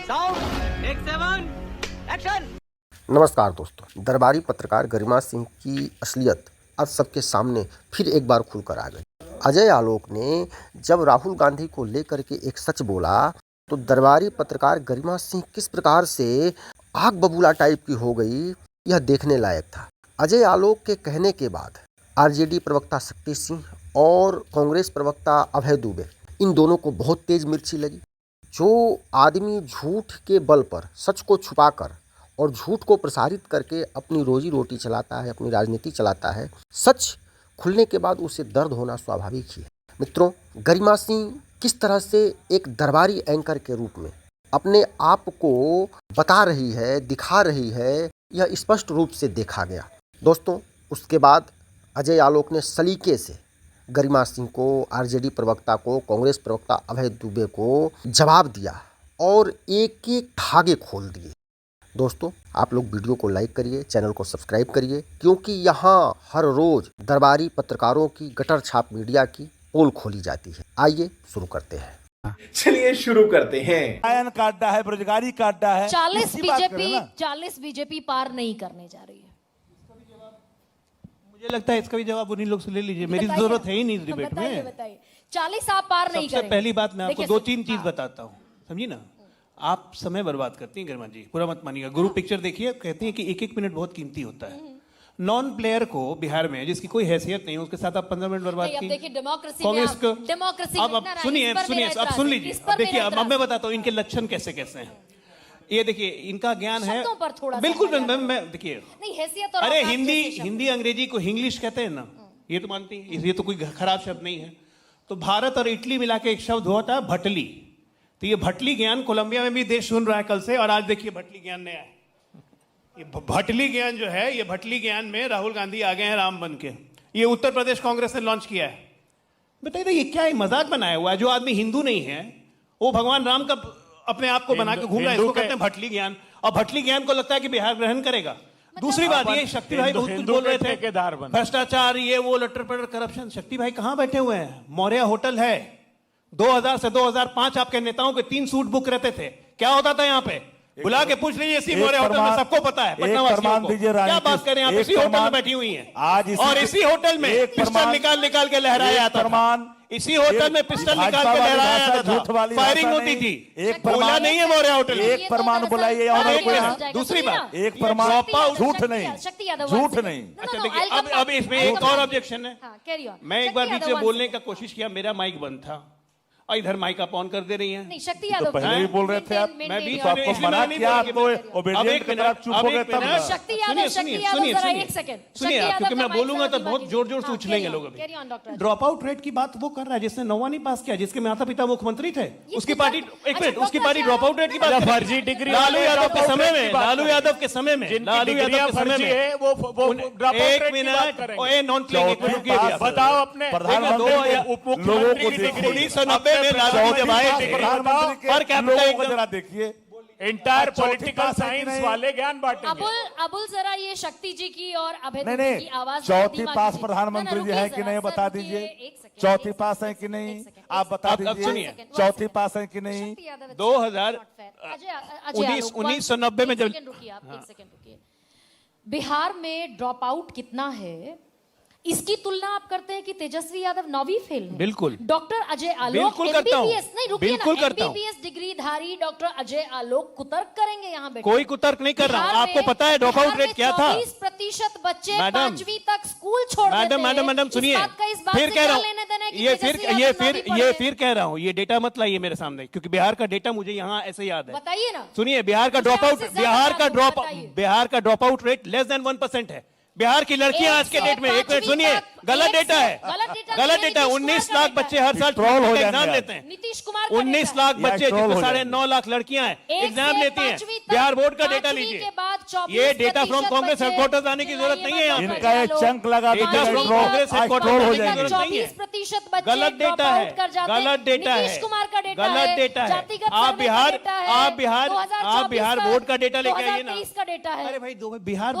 Sound take 7 action. नमस्कार दोस्तों, दरबारी पत्रकार गरिमा सिंह की असलियत आज सबके सामने फिर एक बार खुलकर आ गई। अजय आलोक ने जब राहुल गांधी को लेकर के एक सच बोला तो दरबारी पत्रकार गरिमा सिंह किस प्रकार से आग बबूला टाइप की हो गई, यह देखने लायक था। अजय आलोक के कहने के बाद आरजेडी प्रवक्ता शक्ति सिंह और कांग्रेस प्रवक्ता अभय दुबे, इन दोनों को बहुत तेज मिर्ची लगी। जो आदमी झूठ के बल पर सच को छुपाकर और झूठ को प्रसारित करके अपनी रोजी रोटी चलाता है, अपनी राजनीति चलाता है, सच खुलने के बाद उसे दर्द होना स्वाभाविक ही है। मित्रों, गरिमा सिंह किस तरह से एक दरबारी एंकर के रूप में अपने आप को बता रही है, दिखा रही है, यह स्पष्ट रूप से देखा गया। दोस्तों, उसके बाद अजय आलोक ने सलीके से गरिमा सिंह को, आरजेडी प्रवक्ता को, कांग्रेस प्रवक्ता अभय दुबे को जवाब दिया और एक एक धागे खोल दिए। दोस्तों, आप लोग वीडियो को लाइक करिए, चैनल को सब्सक्राइब करिए, क्योंकि यहाँ हर रोज दरबारी पत्रकारों की गटर छाप मीडिया की पोल खोली जाती है। आइए शुरू करते हैं। चलिए शुरू करते हैं। आयन काटा है, बेरोजगारी काटा है। 40 बीजेपी पार नहीं करने जा रही है। मुझे लगता है इसका भी जवाब उन्हीं लोग से ले लीजिए, मेरी जरूरत है ही नहीं इस डिबेट में। बताइए 40 आप पार नहीं करेंगे। सबसे पहली बात मैं आपको 2-3 चीज बताता हूँ, समझी ना। आप समय बर्बाद करती हैं गरिमा जी, पूरा मत मानिएगा। गुरु पिक्चर देखिए, कहती हैं कि एक बहुत बहुत कीमती होता है। नॉन प्लेयर को बिहार में जिसकी कोई हैसियत नहीं है, उसके साथ आप 15 मिनट बर्बाद की। कांग्रेस को अब सुनिए, अब सुन लीजिए। अब देखिए, अब मैं बताता हूँ इनके लक्षण कैसे कैसे हैं। ये देखिए, इनका ज्ञान है बिल्कुल। मैं देखिए, अरे हिंदी अंग्रेजी को इंग्लिश कहते हैं ना, ये तो मानती है, ये तो कोई खराब शब्द नहीं है। तो भारत और इटली मिला के एक शब्द हुआ था भटली। तो ये भटली ज्ञान कोलंबिया में भी देश सुन रहा है कल से, और आज देखिए भटली ज्ञान नया है। ये भटली ज्ञान जो है, ये भटली ज्ञान में राहुल गांधी आ गए हैं राम बन के। ये उत्तर प्रदेश कांग्रेस ने लॉन्च किया है। बताइए ये क्या मजाक बनाया हुआ है। जो आदमी हिंदू नहीं है वो भगवान राम का अपने आप को बना के घूम रहा है, इसको कहते हैं भटली ज्ञान। और भटली ज्ञान को लगता है कि बिहार ग्रहण करेगा। दूसरी बात, ये शक्ति भाई बहुत कुछ बोल रहे थे, भ्रष्टाचार, ये वो, लट्टर पटर, करप्शन। शक्ति भाई कहां बैठे हुए हैं? मौर्य होटल है। 2000 से 2005 आपके नेताओं के 3 सूट बुक रहते थे। क्या होता था यहाँ पे? बुला के पूछ लीजिए, इसी मौर्य होटल में सबको पता है। पटना वासियों को क्या बात करें, आप इसी होटल में बैठी हुई हैं आज, और इसी होटल में पिस्टल निकाल के लहराया जाता था। इसी होटल में पिस्टल निकाल के लहराया जाता था, फायरिंग होती थी। एक बोला नहीं है मौर्य होटल, एक प्रमाण बुलाइए। दूसरी बात, एक प्रमाण, झूठ नहीं, झूठ नहीं। अच्छा देखिए, अब इसमें एक और ऑब्जेक्शन है। मैं एक बार बीच में बोलने का कोशिश किया, मेरा माइक बंद था, और इधर माइक आप ऑन कर दे रही हैं। नहीं, शक्ति यादव तो पहले भी बोल रहे थे आप। मैं बीच में आपको मना किया, आप तो ओबीडिएंट की तरह चुप हो गए तब। शक्ति यादव जरा एक सेकंड सुनिए, क्योंकि मैं बोलूंगा तो बहुत जोर जोर से उछलेंगे लोग। अभी ड्रॉप आउट रेट की बात वो कर रहा है जिसने 9वां नहीं पास किया, जिसके माता पिता मुख्यमंत्री थे, उसकी पार्टी, एक मिनट, उसकी पार्टी ड्रॉप आउट रेट की बात, फर्जी डिग्री लालू यादव के समय में, लालू यादव के समय में, लालू यादव के समय में वो एक मिनट, ओए नॉन प्लेइंग, एक मिनट रुकिए, बताओ अपने प्रधानमंत्री लोगों को 1990 में लालू जब पर कैपिटल जरा देखिए, इंटायर पॉलिटिकल साइंस वाले ज्ञान बांटेंगे। अबुल जरा ये शक्ति जी की और अभय की आवाज, चौथी पास प्रधानमंत्री जी है कि नहीं बता दीजिए। चौथी पास है कि नहीं आप बता दीजिए। चौथी पास है कि नहीं? 1990 में जब, बिहार में ड्रॉप आउट कितना है, इसकी तुलना आप करते हैं कि तेजस्वी यादव 9वीं फेल है। बिल्कुल। डॉक्टर अजय आलोक एमबीबीएस नहीं, रुकिए ना, एमबीबीएस डिग्री धारी डॉक्टर अजय आलोक कुतर्क करेंगे यहाँ बैठे। कोई कुतर्क नहीं कर रहा। आपको पता है ड्रॉप आउट रेट क्या था? 20% बच्चे 5वीं तक स्कूल छोड़ देते हैं। मैडम सुनिए, फिर कह रहा हूँ, ये फिर कह रहा हूँ, ये डेटा मत लाइए मेरे सामने, क्योंकि बिहार का डेटा मुझे यहाँ ऐसे याद है। बताइए ना। सुनिए, बिहार का drop out rate less than 1% है। बिहार की लड़कियां आज के डेट में, एक मिनट सुनिए, गलत डेटा है, गलत डेटा। 19 लाख बच्चे हर साल एग्जाम देते हैं। नीतीश कुमार 19 लाख बच्चे, जिसमें 9.5 लाख लड़कियां हैं, एग्जाम लेती हैं। बिहार बोर्ड का डेटा लीजिए, ये डेटा फ्रॉम कांग्रेस हेडक्वार्टर्स आने की जरूरत नहीं है। यहाँ इनका एक चंक लगा डेटा फ्रॉम कांग्रेस हेडक्वार्टर्स हो की जरूरत नहीं है। 40% गलत डेटा है, गलत डेटा है, गलत डेटा है। आप बिहार बोर्ड का डेटा लेके आइए ना। का डेटा है। अरे भाई, बिहार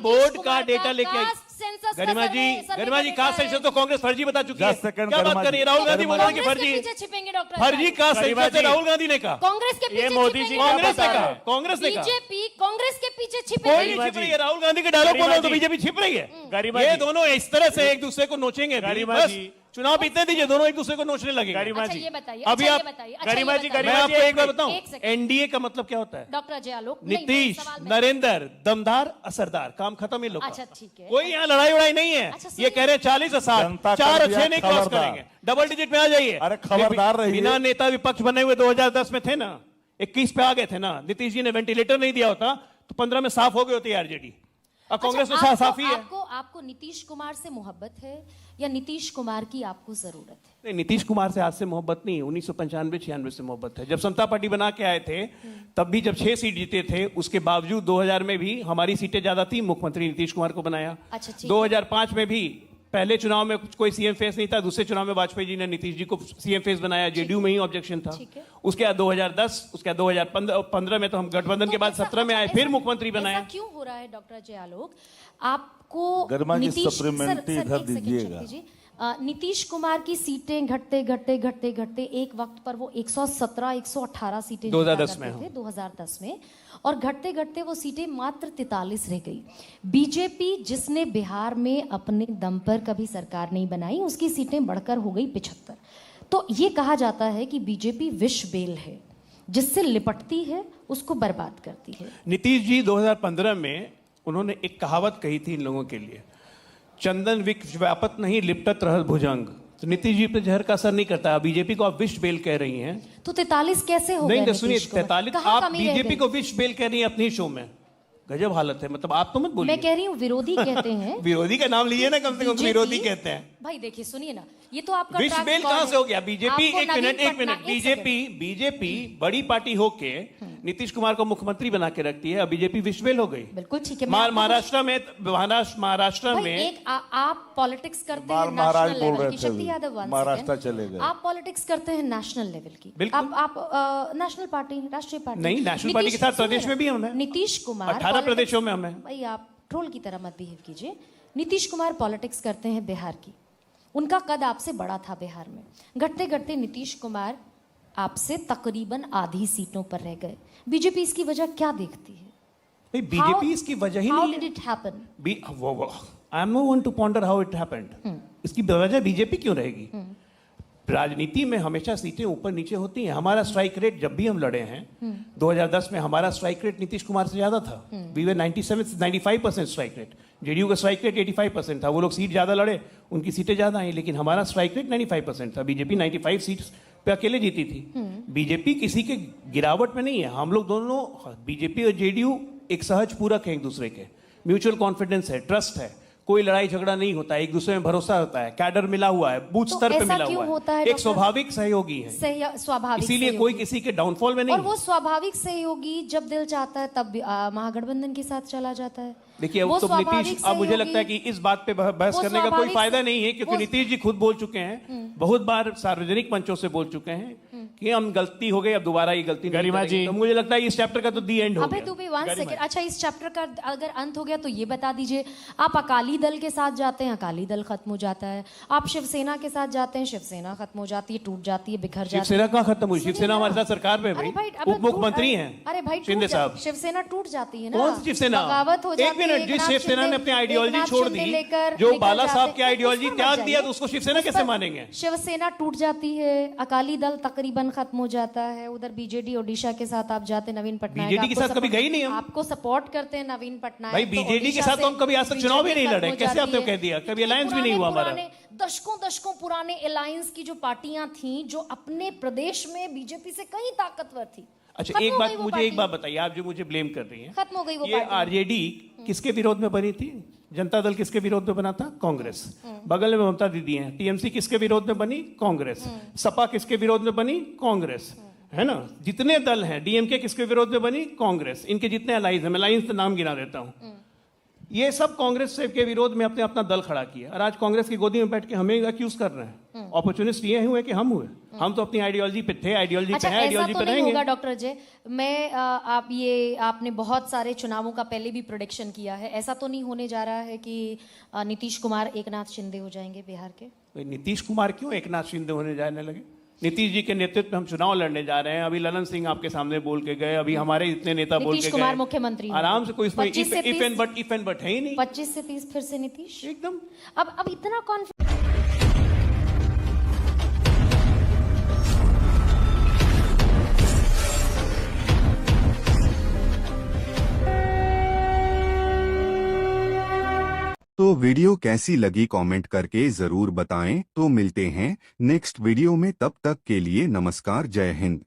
बोर्ड का डेटा लेके आइए। सेंसस गरिमा जी कास्ट सेंसस तो कांग्रेस फर्जी बता चुकी है। Just second, क्या बात गरिमा कर रही है? जी। राहुल गांधी बोल रहे हैं कि कांग्रेस के फर्जी पीछे छिपेंगे डॉक्टर फर्जी कास्ट गरिमा सेंसस जी। राहुल गांधी ने कहा। कांग्रेस के पीछे मोदी जी छिपेंगे। कांग्रेस ने बता कहा, रहे हैं। कांग्रेस ने कहा। बीजेपी कांग्रेस के पीछे कोई छिपेंगे। नहीं छिप रही है। राहुल गांधी के डायलॉग बोलो तो बीजेपी छिप रही है। गरिमा ये जी। दोनों इस तरह से एक दूसरे को नोचेंगे अभी। गरिमा बस जी। चुनाव बीतने दीजिए, दोनों एक दूसरे को नोचने लगेंगे। गरिमा अच्छा जी ये बताइए, अभी अच्छा आप- ये बताइए, गरिमा जी, अच्छा ये मैं बताइए। आपको एक बार बताऊं, एक सेकंड। एनडीए का मतलब क्या होता है? डॉक्टर अजय आलोक नहीं, नीतीश, सवाल में- नरेंद्र, दमदार, असरदार, काम खत्म इन लोग का। अच्छा, ठीक है। कोई यहाँ लड़ाई उड़ाई नहीं है। अच्छा, ये कह रहे हैं 40 और 60, जनता 4 कर और दिया, 6 नहीं क्रॉस खबरदार। करेंगे, डबल डिजिट में आ जाइए। अरे खबरदार रहिए। बिना नेता विपक्ष बने हुए 2010 में थे ना, 21 पे आ गए थे ना। नीतीश जी ने वेंटिलेटर नहीं दिया होता तो 15 में साफ हो गए होती आरजेडी। और कांग्रेस तो अच्छा, साफ ही है। आपको नीतीश कुमार से मोहब्बत है या नीतीश कुमार की आपको जरूरत है? नहीं, नीतीश कुमार से आज से मोहब्बत नहीं, 1995-96 से मोहब्बत है। जब समता पार्टी बना के आए थे तब भी जब 6 सीट जीते थे, उसके बावजूद 2000 में भी हमारी सीटें ज्यादा थी, मुख्यमंत्री नीतीश कुमार को बनाया। अच्छा, ठीक है। 2005 में भी पहले चुनाव में कोई सीएम फेस नहीं था, दूसरे चुनाव में वाजपेयी जी ने नीतीश जी को सीएम फेस बनाया, जेडीयू में ही ऑब्जेक्शन था। ठीक है। उसके बाद 2010, उसके बाद 2015 में तो हम गठबंधन के बाद 17 में आए, फिर मुख्यमंत्री बनाया। ऐसा क्यों हो रहा है डॉक्टर अजय आलोक? आपको गरिमा जी, नीतीश सप्लीमेंट्री सर, इधर एक सेकंड दीजिएगा। चल कीजिए। नीतीश कुमार की सीटें घटते एक वक्त पर वो 117 118 सीटें 2010 जीता में, करते थे 2010 में, और घटते वो सीटें मात्र 43 रह गई। बीजेपी जिसने बिहार में अपने दम पर कभी सरकार नहीं बनाई, उसकी सीटें बढ़कर हो गई 75। तो ये कहा जाता है कि बीजेपी विष बेल है, जिससे लिपटती है उसको बर्बाद करती है। नीतीश जी 2015 में उन्होंने एक कहावत कही थी इन लोगों के लिए, चंदन विष व्यापत नहीं लिपटत रहल भुजंग। तो नीतीश जी पे जहर का असर नहीं करता। बीजेपी को आप विष बेल कह रही हैं। तो 43 कैसे हो नहीं गया तो सुनिए, नीतीश कुमार? 43 कहाँ आप कमी रह बीजेपी गई? को विष बेल कह रही हैं अपनी शो में। गजब हालत है, मतलब आप तो मत बोलिए। मैं कह रही हूँ विरोधी कहते हैं। विरोधी का नाम लीजिए ना, कम से कम बीजेपी विरोधी कहते हैं। भाई देखिए सुनिए ना, ये तो आपका विष track बेल record कहां है। से हो गया? बीजेपी आपको एक नवीन मिनट पटनायक- एक सेकंड। बीजेपी बड़ी पार्टी होके नीतीश कुमार को मुख्यमंत्री बना के रखती है, अब बीजेपी विष बेल हो गई। बिल्कुल ठीक है। मैं आपको महाराष्ट्र में भाई एक आप पॉलिटिक्स करते हैं बाल महाराज नेशनल बोल लेवल रहे की। थे शक्ति अभी। Yadav one Maharashtra second। चले गए। आप पॉलिटिक्स करते हैं नेशनल लेवल की। बिल्कुल। आप नेशनल पार्टी, राष्ट्रीय पार्टी। नहीं, नेशनल पार्टी के साथ प्रदेश में भी हम हैं। नीतीश कुमार 18 politics- प्रदेशों में हम हैं। भाई आप ट्रोल की तरह मत बिहेव कीजिए। नीतीश कुमार पॉलिटिक्स करते हैं बिहार की, उनका कद आपसे बड़ा था बिहार में। घटते नीतीश कुमार आपसे तकरीबन आधी सीटों पर रह गए। बीजेपी इसकी वजह क्या देखती है? नहीं, बीजेपी इसकी वजह ही How नहीं did it happen? I am no one to ponder how it happened. इसकी वजह बीजेपी क्यों रहेगी? राजनीति में हमेशा सीटें ऊपर नीचे होती हैं। हमारा स्ट्राइक रेट जब भी हम लड़े हैं 2010 में हमारा स्ट्राइक रेट नीतीश कुमार से ज्यादा था। We were 95% strike rate. JDU का स्ट्राइक रेट 85% था। वो लोग सीट ज्यादा लड़े, उनकी सीटें ज्यादा आई, लेकिन हमारा स्ट्राइक रेट 95% था। बीजेपी 95 सीट्स पे अकेले जीती थी। बीजेपी किसी के गिरावट में नहीं है। हम लोग दोनों, बीजेपी और जेडीयू एक सहज पूरक है एक दूसरे के। म्यूचुअल कॉन्फिडेंस है, ट्रस्ट है, कोई लड़ाई झगड़ा नहीं होता है, एक दूसरे में भरोसा होता है, कैडर मिला हुआ है, बूथ तो स्तर पे ऐसा मिला क्यों हुआ होता है एक डॉक्टर? स्वाभाविक सहयोगी है। स्वाभाविक इसीलिए सहयोगी। कोई किसी के डाउनफॉल में नहीं और है। वो स्वाभाविक सहयोगी जब दिल चाहता है तब महागठबंधन के साथ चला जाता है। देखिए, वो अब तो स्वाभाविक नीतीश, अब मुझे लगता है कि इस बात पे बहस वो करने का कोई स्वाभाविक फायदा से- नहीं है, क्योंकि वो- नीतीश जी खुद बोल चुके हैं, बहुत बार सार्वजनिक मंचों से बोल चुके हैं कि हम गलती हो गई, अब दोबारा ये गलती नहीं गरिमा करेंगे। जी। तो मुझे लगता है इस चैप्टर का तो दी एंड हो अबे गया। तू भी 1 सेकंड। अच्छा, इस चैप्टर का अगर अंत हो गया तो ये बता दीजिए, आप अकाली दल के साथ जाते हैं, अकाली दल खत्म हो जाता है। आप शिवसेना के साथ जाते हैं, शिवसेना खत्म हो जाती है, टूट जाती है, बिखर जाती है। शिवसेना कहाँ खत्म हुई? सुनिए शिवसेना ना। हमारे साथ सरकार में है अरे भाई, अबे उप मुख्यमंत्री टूट- हैं अरे भाई टूट शिंदे जा- साहब। शिवसेना टूट जाती है ना। कौन सी शिवसेना? बगावत हो एक जाती है। मिनट, जिस एकनाथ शिवसेना ने शिंदे- अपनी आइडियोलॉजी एकनाथ छोड़ शिंदे दी, लेकर जो निकल बाला जाते साहब हैं। की आइडियोलॉजी उस पर त्याग मत दिया, जाइए। तो उसको शिवसेना उस कैसे पर मानेंगे? शिवसेना टूट जाती है, अकाली दल तकरीबन खत्म हो जाता है, उधर बीजेडी ओडिशा के साथ आप जाते, नवीन पटनायक बीजेडी के आपको साथ कभी support- गई नहीं हम। आपको सपोर्ट करते हैं नवीन पटनायक। भाई तो बीजेडी के ओडिशा साथ तो से हम कभी आज तक चुनाव भी नहीं बीजेडी लड़े। खत्म हो कैसे जाती आपने है। कह दिया? कभी इतने अलायंस भी नहीं हुआ हमारा। पुराने- दशकों पुराने अलायंस की जो पार्टियां थी, जो अपने प्रदेश में बीजेपी से कहीं ताकतवर थी, अच्छा, खत्म एक हो बात गई वो मुझे पार्टी। एक बात बताइए, आप जो मुझे ब्लेम कर रही हैं, खत्म हो गई वो ये पार्टी। आरजेडी किसके विरोध में बनी थी? जनता दल किसके विरोध में बना था? कांग्रेस। बगल में ममता दीदी हैं। टीएमसी किसके विरोध में बनी? कांग्रेस। सपा किसके विरोध में बनी? कांग्रेस। है ना? जितने दल हैं, डीएमके किसके विरोध में बनी? कांग्रेस। इनके जितने अलायंस हैं, मैं अलायंस का नाम गिना देता हूं, ये सब कांग्रेस के विरोध में अपने अपना दल खड़ा किया, और आज कांग्रेस की गोदी में बैठ के हमें अक्यूज कर रहे हैं। अपॉर्चुनिस्ट ये हुए कि हम हुए? हम तो अपनी आइडियोलॉजी पे थे, आइडियोलॉजी अच्छा, पे हैं, ऐसा आइडियोलॉजी तो पे नहीं रहेंगे। होगा डॉक्टर अजय, आपने बहुत सारे चुनावों का पहले भी प्रोडिक्शन किया है, ऐसा तो नहीं होने जा रहा है कि नीतीश कुमार एकनाथ शिंदे हो जाएंगे बिहार के? भाई नीतीश कुमार क्यों एकनाथ शिंदे होने जाने लगे? नीतीश जी के नेतृत्व में हम चुनाव लड़ने जा रहे हैं। अभी ललन सिंह आपके सामने बोल के गए, अभी हमारे इतने नेता बोल के नीतीश गए। कुमार मुख्यमंत्री होंगे। आराम से, कोई इसमें 25 से इफ एंड बट है ही नहीं। 25 से 30 फिर से नीतीश एकदम। अब इतना कॉन्फिडेंस। तो वीडियो कैसी लगी कमेंट करके जरूर बताएं। तो मिलते हैं नेक्स्ट वीडियो में, तब तक के लिए नमस्कार, जय हिंद।